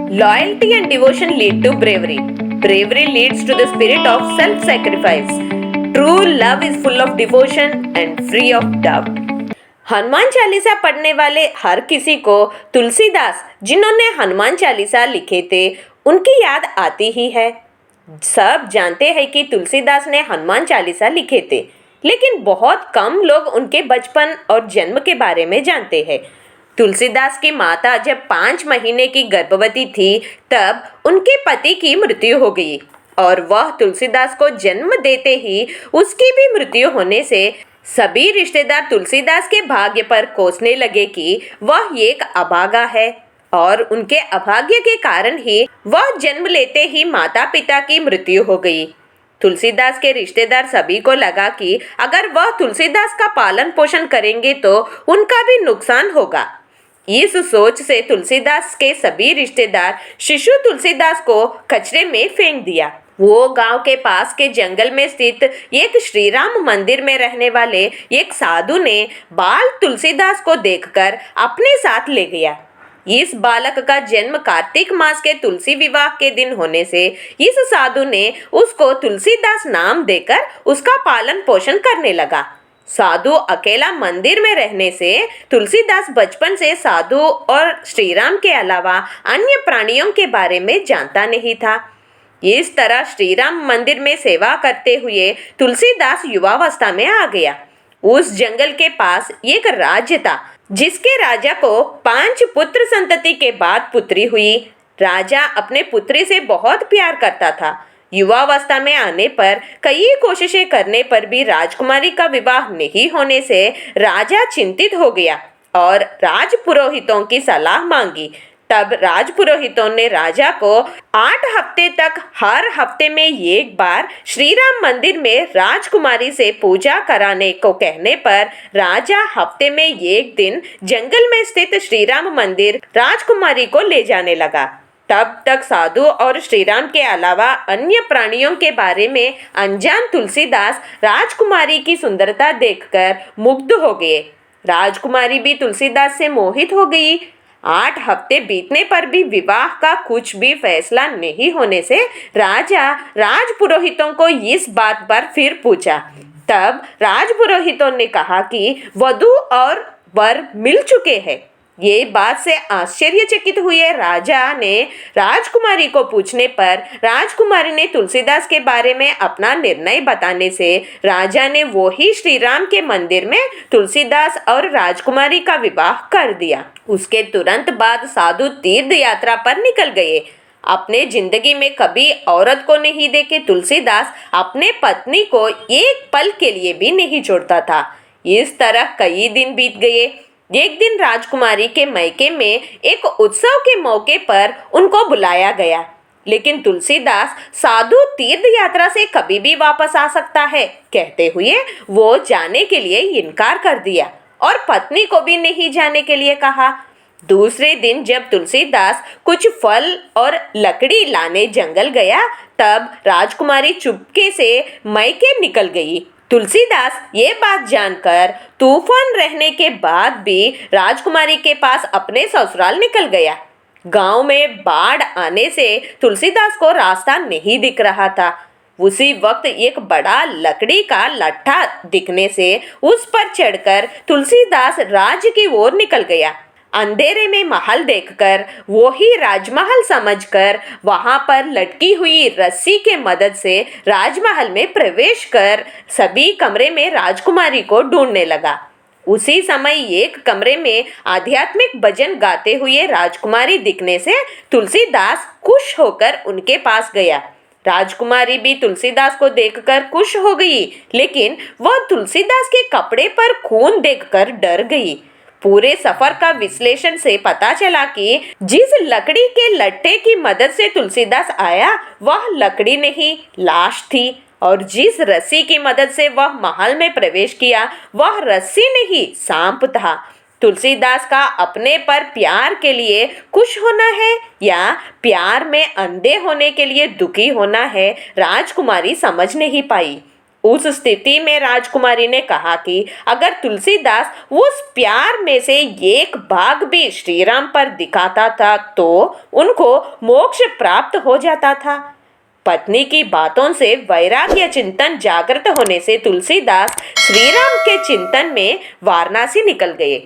Loyalty and devotion lead to bravery. Bravery leads to the spirit of self-sacrifice. True love is full of devotion and free of doubt. Hanuman Chalisa पढ़ने वाले हर किसी को तुलसीदास, जिन्होंने हनुमान चालीसा लिखे थे, उनकी याद आती ही है। सब जानते हैं कि तुलसीदास ने हनुमान चालीसा लिखे थे, लेकिन बहुत कम लोग उनके बचपन और जन्म के बारे में जानते हैं। तुलसीदास की माता जब 5 महीने की गर्भवती थी, तब उनके पति की मृत्यु हो गई और वह तुलसीदास को जन्म देते ही उसकी भी मृत्यु होने से सभी रिश्तेदार तुलसीदास के भाग्य पर कोसने लगे कि वह एक अभागा है और उनके अभाग्य के कारण ही वह जन्म लेते ही माता पिता की मृत्यु हो गई। तुलसीदास के रिश्तेदार सभी को लगा कि अगर वह तुलसीदास का पालन पोषण करेंगे तो उनका भी नुकसान होगा। इस सोच से तुलसीदास के सभी रिश्तेदार शिशु तुलसीदास को कचरे में फेंक दिया। वो गांव के पास के जंगल में स्थित एक श्री राम मंदिर में रहने वाले एक साधु ने बाल तुलसीदास को देखकर अपने साथ ले गया। इस बालक का जन्म कार्तिक मास के तुलसी विवाह के दिन होने से इस साधु ने उसको तुलसीदास नाम देकर उसका पालन पोषण करने लगा। साधु अकेला मंदिर में रहने से तुलसीदास बचपन से साधु और श्री राम के अलावा अन्य प्राणियों के बारे में जानता नहीं था। इस तरह श्री राम मंदिर में सेवा करते हुए तुलसीदास युवावस्था में आ गया। उस जंगल के पास एक राज्य था, जिसके राजा को 5 पुत्र संतति के बाद पुत्री हुई। राजा अपने पुत्री से बहुत प्यार करता था। युवावस्था में आने पर कई कोशिशें करने पर भी राजकुमारी का विवाह नहीं होने से राजा चिंतित हो गया और राजपुरोहितों की सलाह मांगी। तब राजपुरोहितों ने राजा को 8 हफ्ते तक हर हफ्ते में एक बार श्री राम मंदिर में राजकुमारी से पूजा कराने को कहने पर राजा हफ्ते में एक दिन जंगल में स्थित श्री राम मंदिर राजकुमारी को ले जाने लगा। तब तक साधु और श्री राम के अलावा अन्य प्राणियों के बारे में अनजान तुलसीदास राजकुमारी की सुंदरता देखकर मुग्ध हो गए। राजकुमारी भी तुलसीदास से मोहित हो गई। 8 हफ्ते बीतने पर भी विवाह का कुछ भी फैसला नहीं होने से राजा राजपुरोहितों को इस बात पर फिर पूछा। तब राजपुरोहितों ने कहा कि वधू और वर मिल चुके हैं। ये बात से आश्चर्यचकित हुए राजा ने राजकुमारी को पूछने पर राजकुमारी ने तुलसीदास के बारे में अपना निर्णय बताने से राजा ने वही श्री राम के मंदिर में तुलसीदास और राजकुमारी का विवाह कर दिया। उसके तुरंत बाद साधु तीर्थ यात्रा पर निकल गए। अपने जिंदगी में कभी औरत को नहीं देखे तुलसीदास अपने पत्नी को एक पल के लिए भी नहीं छोड़ता था। इस तरह कई दिन बीत गए। एक दिन राजकुमारी के मायके में एक उत्सव के मौके पर उनको बुलाया गया, लेकिन तुलसीदास साधु तीर्थ यात्रा से कभी भी वापस आ सकता है कहते हुए वो जाने के लिए इनकार कर दिया और पत्नी को भी नहीं जाने के लिए कहा। दूसरे दिन जब तुलसीदास कुछ फल और लकड़ी लाने जंगल गया, तब राजकुमारी चुपके से मायके निकल गई। तुलसीदास ये बात जानकर तूफान रहने के बाद भी राजकुमारी के पास अपने ससुराल निकल गया। गांव में बाढ़ आने से तुलसीदास को रास्ता नहीं दिख रहा था। उसी वक्त एक बड़ा लकड़ी का लट्ठा दिखने से उस पर चढ़कर तुलसीदास राज्य की ओर निकल गया। अंधेरे में महल देखकर वो ही राजमहल समझकर वहां पर लटकी हुई रस्सी के मदद से राजमहल में प्रवेश कर सभी कमरे में राजकुमारी को ढूंढने लगा। उसी समय एक कमरे में आध्यात्मिक भजन गाते हुए राजकुमारी दिखने से तुलसीदास खुश होकर उनके पास गया। राजकुमारी भी तुलसीदास को देखकर खुश हो गई, लेकिन वह तुलसीदास के कपड़े पर खून देखकर डर गई। पूरे सफर का विश्लेषण से पता चला कि जिस लकड़ी के लट्ठे की मदद से तुलसीदास आया वह लकड़ी नहीं, लाश थी, और जिस रस्सी की मदद से वह महल में प्रवेश किया वह रस्सी नहीं, सांप था। तुलसीदास का अपने पर प्यार के लिए खुश होना है या प्यार में अंधे होने के लिए दुखी होना है, राजकुमारी समझ नहीं पाई। उस स्थिति में राजकुमारी ने कहा कि अगर तुलसीदास उस प्यार में से एक भाग भी श्री राम पर दिखाता था तो उनको मोक्ष प्राप्त हो जाता था। पत्नी की बातों से वैराग्य चिंतन जागृत होने से तुलसीदास श्री राम के चिंतन में वाराणसी निकल गए।